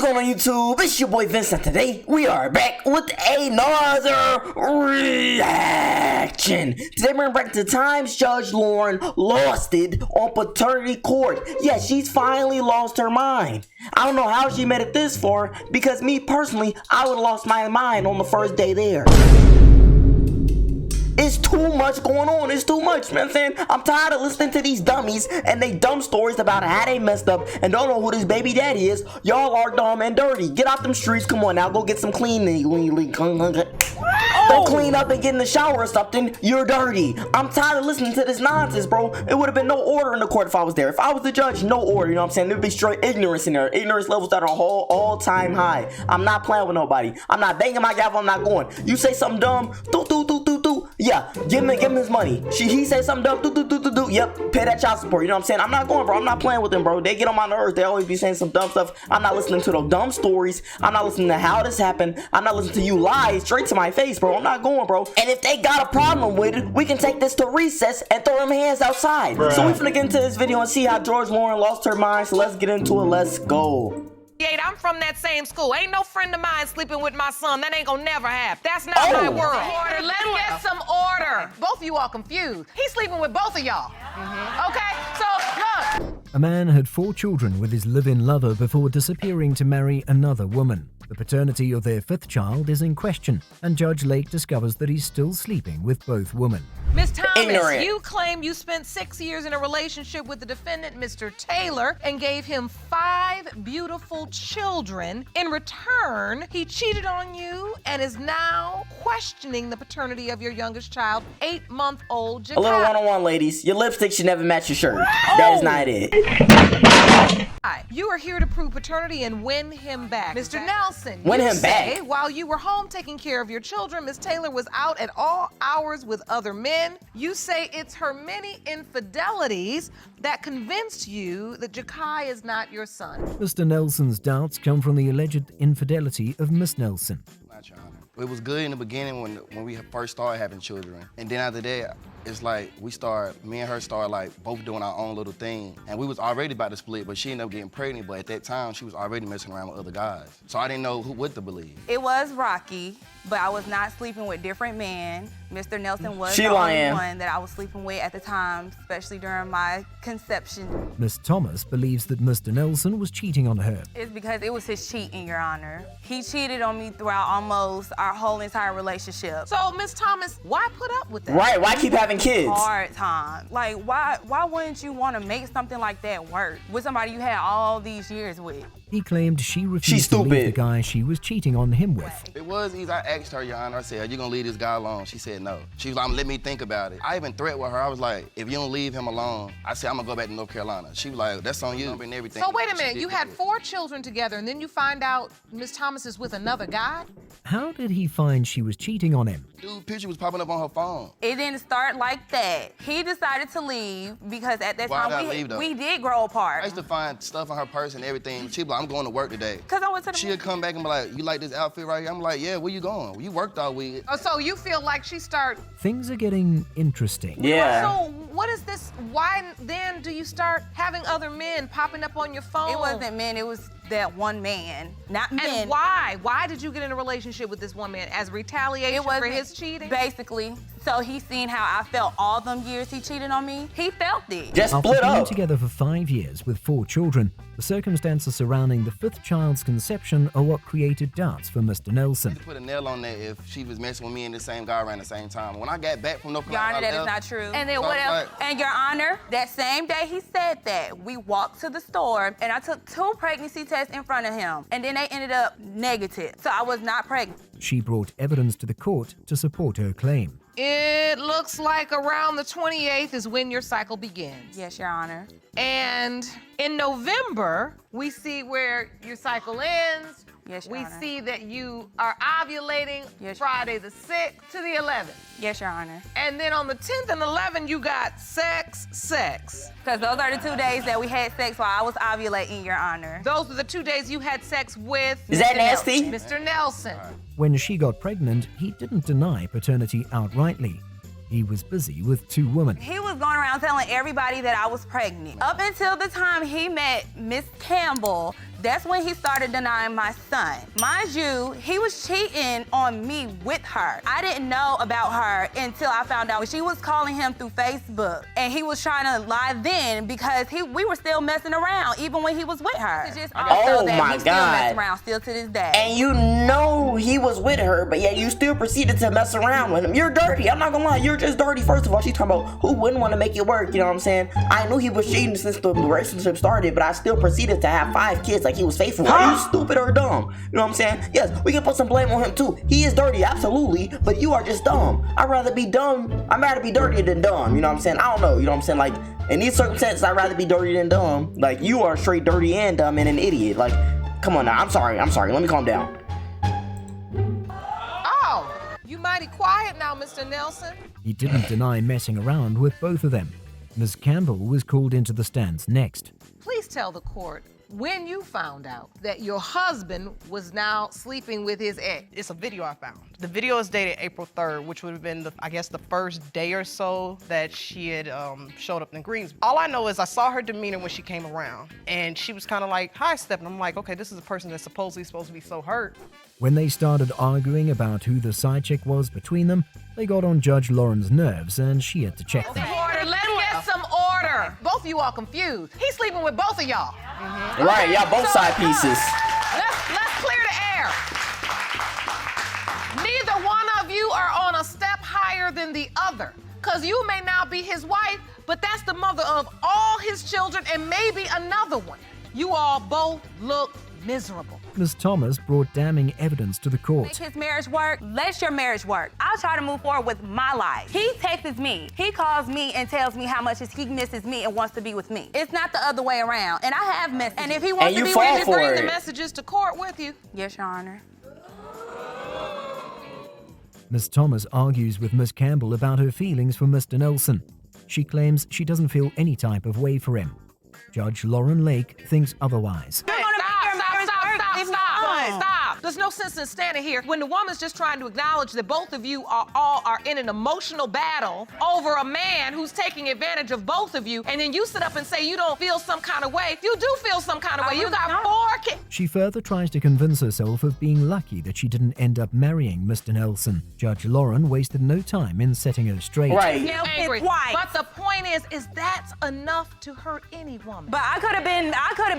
going on YouTube? It's your boy Vincent. Today we are back with another reaction. Today we're back to times Judge Lauren lost it on paternity court. Yeah, she's finally lost her mind. I don't know how she made it this far, because me personally, I would have lost my mind on the first day there. It's too much going on. It's too much, man. I'm tired of listening to these dummies and they dumb stories about how they messed up and don't know who this baby daddy is. Y'all are dumb and dirty. Get out them streets. Come on now, go get some cleaning. Don't clean up and get in the shower or something. You're dirty. I'm tired of listening to this nonsense, bro. It would have been no order in the court if I was there. If I was the judge, no order. You know what I'm saying? There'd be straight ignorance in there. Ignorance levels that are all-time high. I'm not playing with nobody. I'm not banging my gavel. I'm not going. You say something dumb, yeah, give him his money. He said something dumb, yep, pay that child support. You know what I'm saying? I'm not going, bro. I'm not playing with them, bro. They get on my nerves. They always be saying some dumb stuff. I'm not listening to those dumb stories. I'm not listening to how this happened. I'm not listening to you lie straight to my face, bro. I'm not going, bro. And if they got a problem with it, we can take this to recess and throw them hands outside. Bruh. So we finna get into this video and see how Judge Lauren lost her mind. So let's get into it. Let's go. I'm from that same school. Ain't no friend of mine sleeping with my son. That ain't gonna never happen. That's not my world. Order. Let's get some order. Both of you all confused. He's sleeping with both of y'all. Okay, so look. A man had 4 children with his live-in lover before disappearing to marry another woman. The paternity of their 5th child is in question, and Judge Lake discovers that he's still sleeping with both women. Ms. Thomas, you claim you spent 6 years in a relationship with the defendant, Mr. Taylor, and gave him 5 beautiful children. In return, he cheated on you and is now questioning the paternity of your youngest child, 8-month-old Jakai. A little one-on-one, ladies. Your lipstick should never match your shirt. That is not it. You are here to prove paternity and win him back. Mr. Nelson, win him back. While you were home taking care of your children, Miss Taylor was out at all hours with other men. You say it's her many infidelities that convinced you that Jakai is not your son. Mr. Nelson's doubts come from the alleged infidelity of Miss Nelson. It was good in the beginning when we first started having children. And then after that, it's like me and her started like both doing our own little thing. And we was already about to split, but she ended up getting pregnant. But at that time, she was already messing around with other guys. So I didn't know what to believe. It was rocky, but I was not sleeping with different men. Mr. Nelson was the only one that I was sleeping with at the time, especially during my conception. Miss Thomas believes that Mr. Nelson was cheating on her. It's because it was his cheating, Your Honor. He cheated on me throughout almost our whole entire relationship. So, Miss Thomas, why put up with that? Right, why keep having kids? Hard time. Like, why wouldn't you want to make something like that work with somebody you had all these years with? He claimed she refused to leave the guy she was cheating on him with. It was easy. I asked her, Your Honor, I said, are you gonna leave this guy alone? She said no. She was like, let me think about it. I even threatened with her. I was like, if you don't leave him alone, I said, I'm gonna go back to North Carolina. She was like, that's on you and everything. So wait a minute, you had 4 children together and then you find out Miss Thomas is with another guy? How did he find she was cheating on him? Dude, picture was popping up on her phone. It didn't start like that. He decided to leave because at that time we did grow apart. I used to find stuff on her purse and everything. She'd be like, I'm going to work today. Cause I went to the She'd come back and be like, you like this outfit right here? I'm like, yeah, where you going? Well, you worked all week. Oh, so you feel like she started... Things are getting interesting. Yeah. So what is this? Why then do you start having other men popping up on your phone? It wasn't men, it was that one man, not men. And why? Why did you get in a relationship with this one man? As retaliation for his cheating? Basically. So he seen how I felt all them years he cheated on me. He felt it. Just split After being up. together for 5 years with 4 children, the circumstances surrounding the 5th child's conception are what created doubts for Mr. Nelson. Put a nail on that if she was messing with me and the same guy around the same time. When I got back from North Carolina, Your Honor, that is not true. And then what else? And Your Honor, that same day he said that, we walked to the store and I took 2 pregnancy tests in front of him and then they ended up negative. So I was not pregnant. She brought evidence to the court to support her claim. It looks like around the 28th is when your cycle begins. Yes, Your Honor. And in November, we see where your cycle ends. Yes, Your We Honor. see that you are ovulating Friday the 6th to the 11th. Yes, Your Honor. And then on the 10th and 11th, you got sex. Because those are the 2 days that we had sex while I was ovulating, Your Honor. Those were the 2 days you had sex with Is that nasty? Mr. Nelson. When she got pregnant, he didn't deny paternity outrightly. He was busy with 2 women. He was going around telling everybody that I was pregnant. Up until the time he met Miss Campbell, That's when he started denying my son. Mind you, he was cheating on me with her. I didn't know about her until I found out she was calling him through Facebook. And he was trying to lie then because we were still messing around even when he was with her. It's just also that we still mess around still to this day. And you know he was with her, but yet you still proceeded to mess around with him. You're dirty. I'm not gonna lie. You're just dirty. First of all, she's talking about who wouldn't want to make it work. You know what I'm saying? I knew he was cheating since the relationship started, but I still proceeded to have 5 kids like he was faithful. Are you stupid or dumb? You know what I'm saying? Yes, we can put some blame on him too. He is dirty, absolutely, but you are just dumb. I'd rather be dumb. I'd rather be dirty than dumb. You know what I'm saying? I don't know. You know what I'm saying? Like, in these circumstances, I'd rather be dirty than dumb. Like, you are straight dirty and dumb and an idiot. Like, come on now. I'm sorry. Let me calm down. Oh, you mighty quiet now, Mr. Nelson. He didn't deny messing around with both of them. Ms. Campbell was called into the stands next. Please tell the court when you found out that your husband was now sleeping with his ex. It's a video I found. The video is dated April 3rd, which would have been, I guess, the first day or so that she had showed up in Greensboro. All I know is I saw her demeanor when she came around, and she was kind of like high-stepping. I'm like, okay, this is a person that's supposedly supposed to be so hurt. When they started arguing about who the side chick was between them, they got on Judge Lauren's nerves and she had to check them. Order, let's get some order. Both of you are confused. He's sleeping with both of y'all. Right, y'all both side pieces. Let's clear the air. Neither one of you are on a step higher than the other. Because you may now be his wife, but that's the mother of all his children and maybe another one. You all both look miserable. Ms. Thomas brought damning evidence to the court. Make his marriage work, let your marriage work. I'll try to move forward with my life. He texts me. He calls me and tells me how much he misses me and wants to be with me. It's not the other way around. And I have messages. And if he wants to be with you, bring the messages to court with you. Yes, Your Honor. Ms. Thomas argues with Ms. Campbell about her feelings for Mr. Nelson. She claims she doesn't feel any type of way for him. Judge Lauren Lake thinks otherwise. Stop. There's no sense in standing here when the woman's just trying to acknowledge that both of you are in an emotional battle over a man who's taking advantage of both of you, and then you sit up and say you don't feel some kind of way. You do feel some kind of way. You got 4 kids. She further tries to convince herself of being lucky that she didn't end up marrying Mr. Nelson. Judge Lauren wasted no time in setting her straight. Right. Angry. But the point is that's enough to hurt any woman. But I could have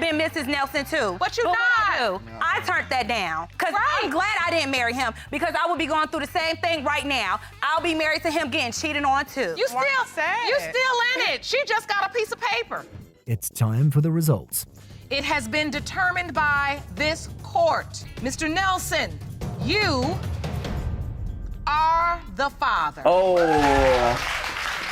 been Mrs. Nelson too. But you're not. I turned that down. Because I'm glad I didn't marry him, because I would be going through the same thing right now. I'll be married to him getting cheated on too. You still in it. She just got a piece of paper. It's time for the results. It has been determined by this court. Mr. Nelson, you are the father. Oh.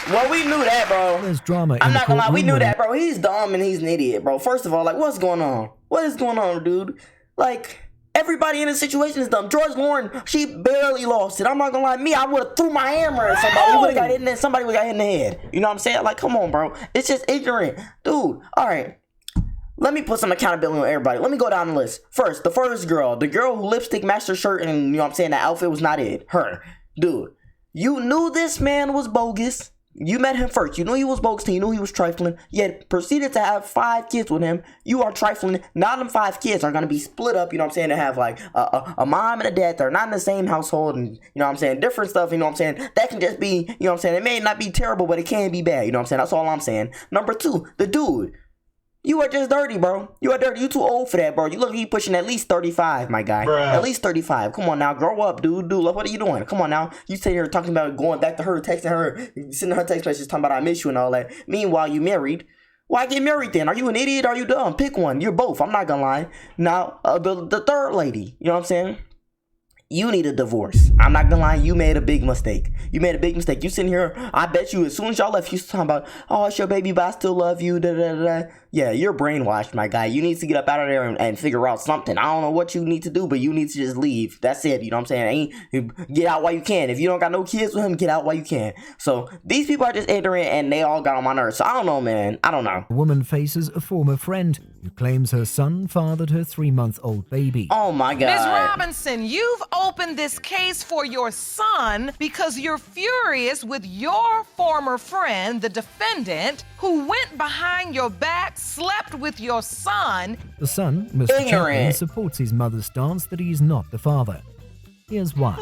Well, we knew that, bro. There's drama. I'm not gonna lie, we knew that, bro. He's dumb and he's an idiot, bro. First of all, like, what's going on? What is going on, dude? Like, everybody in this situation is dumb. George Lauren, she barely lost it. I'm not gonna lie, me, I would have threw my hammer at somebody. He would have got hit in the, somebody would have got hit in the head. You know what I'm saying? Like, come on, bro. It's just ignorant. Dude, all right. Let me put some accountability on everybody. Let me go down the list. First, the first girl. The girl who lipstick matched her shirt and, you know what I'm saying, that outfit was not it. Her. Dude, you knew this man was bogus. You met him first. You knew he was bogus and you knew he was trifling, yet proceeded to have 5 kids with him. You are trifling. Now them 5 kids are going to be split up, you know what I'm saying, to have like a mom and a dad. They're not in the same household and, you know what I'm saying, different stuff, you know what I'm saying. That can just be, you know what I'm saying, it may not be terrible, but it can be bad, you know what I'm saying. That's all I'm saying. Number 2, the dude. You are just dirty, bro. You are dirty. You too old for that, bro. You look like you pushing at least 35, my guy. Bruh. At least 35. Come on now. Grow up, dude. Dude, what are you doing? Come on now. You sitting here talking about going back to her, texting her, sending her text messages talking about I miss you and all that. Meanwhile, you married. Why get married then? Are you an idiot or are you dumb? Pick one. You're both. I'm not gonna lie. Now, the third lady. You know what I'm saying? You need a divorce. I'm not gonna lie, you made a big mistake. You made a big mistake. You sitting here, I bet you as soon as y'all left, you talking about, oh, it's your baby, but I still love you, da da da da. Yeah, you're brainwashed, my guy. You need to get up out of there and figure out something. I don't know what you need to do, but you need to just leave. That's it, you know what I'm saying? Get out while you can. If you don't got no kids with him, get out while you can. So, these people are just ignorant and they all got on my nerves. So, I don't know, man. I don't know. A woman faces a former friend who claims her son fathered her 3-month-old baby. Oh, my God. Ms. Robinson, you've opened this case for your son because you're furious with your former friend, the defendant, who went behind your back slept with your son. The son, Mr. Chaplin, Ignorant. supports his mother's stance that he is not the father. Here's why.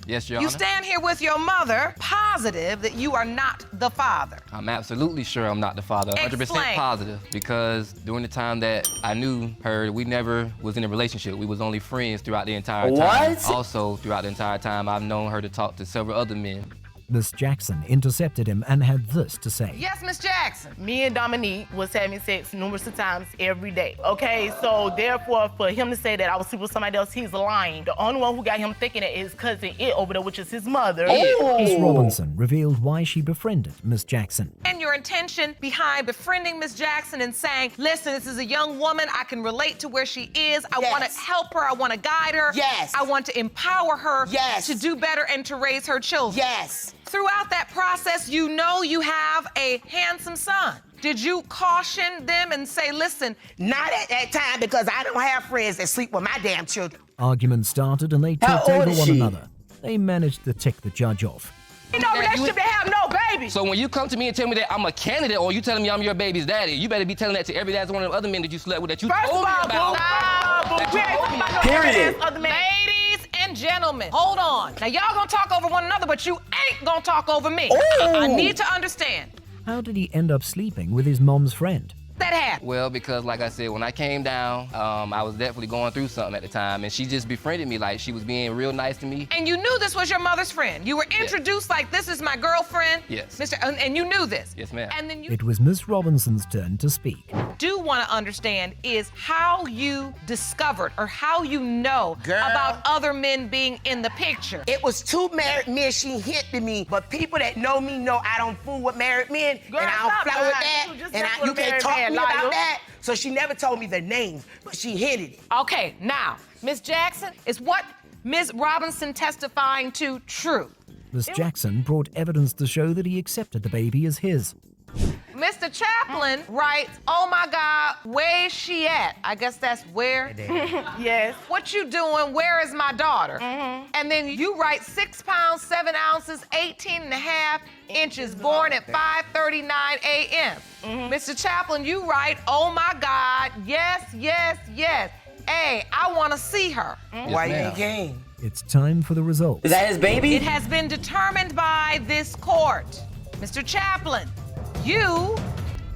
Yes, Your You Honor. stand here with your mother, positive that you are not the father. I'm absolutely sure I'm not the father. 100% Explain. positive. Because during the time that I knew her, we never was in a relationship. We was only friends throughout the entire time. What? Also, throughout the entire time, I've known her to talk to several other men. Miss Jackson intercepted him and had this to say. Yes, Miss Jackson. Me and Dominique was having sex numerous of times every day. Okay, so therefore, for him to say that I was sleeping with somebody else, he's lying. The only one who got him thinking it is cousin It over there, which is his mother. Miss Robinson revealed why she befriended Miss Jackson. And your intention behind befriending Miss Jackson and saying, listen, this is a young woman, I can relate to where she is, I want to help her, I want to guide her, I want to empower her to do better and to raise her children. Throughout that process, you know you have a handsome son. Did you caution them and say, listen, not at that time because I don't have friends that sleep with my damn children. Arguments started and they How talked old over is one she? another. They managed to tick the judge off. Ain't no relationship to have no baby. So when you come to me and tell me that I'm a candidate or you telling me I'm your baby's daddy, you better be telling that to every last one of the other men that you slept with that you First told of me all, about. boo, we ain't talking about no Period. other man. ladies and gentlemen, hold on. Now y'all gonna talk over one another, but you ain't gonna talk over me. Ooh. I need to understand. How did he end up sleeping with his mom's friend? That happened. Well, because like I said, when I came down, I was definitely going through something at the time, and she just befriended me. Like, she was being real nice to me. And you knew this was your mother's friend. You were introduced like, this is my girlfriend. Yes. And you knew this. Yes, ma'am. And then you It was Miss Robinson's turn to speak. do want to understand is how you discovered or how you know about other men being in the picture. It was two married men she hinted me, but people that know me know I don't fool with married men, Girl, and I don't stop flow with lying. that, You just and messed with you a can't married talk to man, me liar. about that. So she never told me their names, but she hinted it. Okay, now, Miss Jackson, is what Ms. Robinson testifying to true? Miss Jackson brought evidence to show that he accepted the baby as his. Mr. Chaplin writes, oh my God, where's she at? I guess that's where. Yes. What you doing? Where is my daughter? And then you write 6 pounds, 7 ounces, 18 and a half inches, born at 5:39 a.m. Mr. Chaplin, you write, oh my God, yes, yes, yes. Hey, I want to see her. Why you ma'am. ain't game? It's time for the results. Is that his baby? It has been determined by this court. Mr. Chaplin, you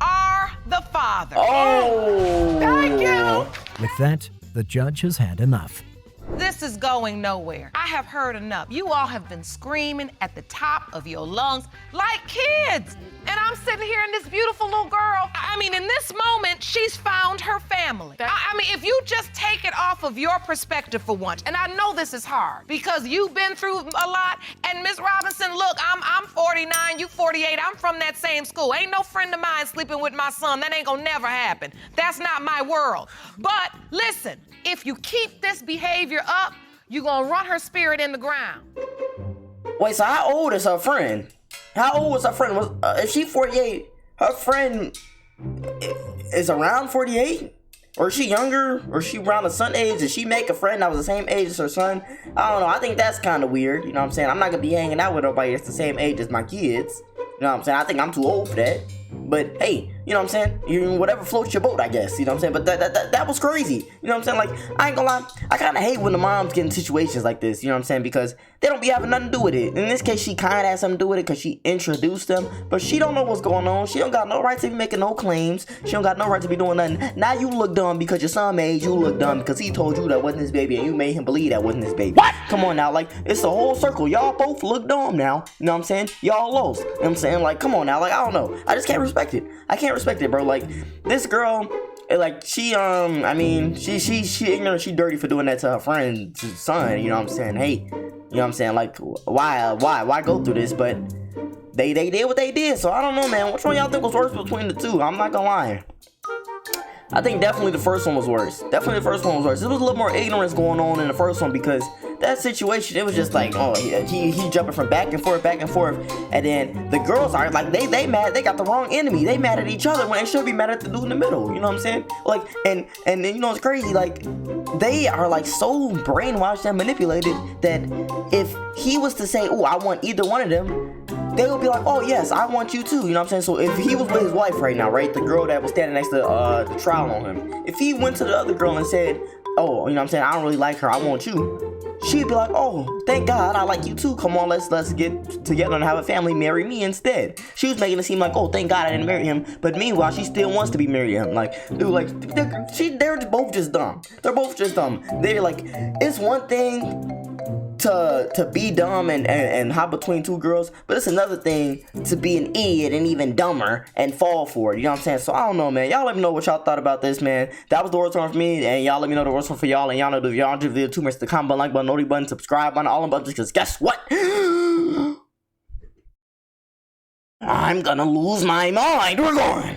are the father. Oh. Thank you. With that, the judge has had enough. This is going nowhere. I have heard enough. You all have been screaming at the top of your lungs like kids. And I'm sitting here in this beautiful little girl. I mean, in this moment, she's found her family. I mean, if you just take it off of your perspective for once, and I know this is hard because you've been through a lot. And Ms. Robinson, look, I'm 49, you 48. I'm from that same school. Ain't no friend of mine sleeping with my son. That ain't gonna never happen. That's not my world. But listen, if you keep this behavior up, you're gonna run her spirit in the ground. Wait, so how old is her friend? How old was her friend? If she 48, her friend is around 48? Or is she younger? Or is she around the son age? Did she make a friend that was the same age as her son? I don't know. I think that's kind of weird. You know what I'm saying? I'm not going to be hanging out with nobody that's the same age as my kids. You know what I'm saying? I think I'm too old for that. But hey, you know what I'm saying? Whatever floats your boat, I guess. You know what I'm saying? But that was crazy. You know what I'm saying? Like, I ain't gonna lie. I kind of hate when the moms get in situations like this. You know what I'm saying? Because they don't be having nothing to do with it. In this case, she kind of had something to do with it because she introduced them. But she don't know what's going on. She don't got no right to be making no claims. She don't got no right to be doing nothing. Now you look dumb because your son made you look dumb because he told you that wasn't his baby and you made him believe that wasn't his baby. What? Come on now. Like, it's a whole circle. Y'all both look dumb now. You know what I'm saying? Y'all lost. You know what I'm saying? Like, come on now. Like, I don't know. I just can't respect it. I can't respect it, bro. Like, this girl, like, she I mean, she ignorant, she dirty for doing that to her friend's son, you know what I'm saying? Hey, you know what I'm saying? Like, why go through this? But they did what they did, so I don't know, man. Which one y'all think was worse between the two? I'm not gonna lie. I think definitely the first one was worse. Definitely the first one was worse. There was a little more ignorance going on in the first one because that situation, it was just like, oh, he jumping from back and forth, and then the girls are like, they mad, they got the wrong enemy. They mad at each other when they should be mad at the dude in the middle. You know what I'm saying? Like, and then you know it's crazy. Like, they are like so brainwashed and manipulated that if he was to say, oh, I want either one of them, they would be like, oh yes, I want you too, you know what I'm saying? So if he was with his wife right now, right, the girl that was standing next to the trial on him, if he went to the other girl and said, oh, you know what I'm saying, I don't really like her, I want you, she'd be like, oh, thank God, I like you too, come on, let's get together and have a family, marry me instead. She was making it seem like, oh, thank God I didn't marry him, but meanwhile, she still wants to be married to him. Like, dude, like, they're both just dumb. They're both just dumb. They're like, it's one thing to be dumb and hop between two girls, but it's another thing to be an idiot and even dumber and fall for it, you know what I'm saying? So I don't know, man. Y'all let me know what y'all thought about this, man. That was the worst one for me, and y'all let me know the worst one for y'all, and y'all know the y'all do video too much, the comment button, like button, notification button, subscribe button, all them buttons, because guess what? I'm gonna lose my mind. We're going.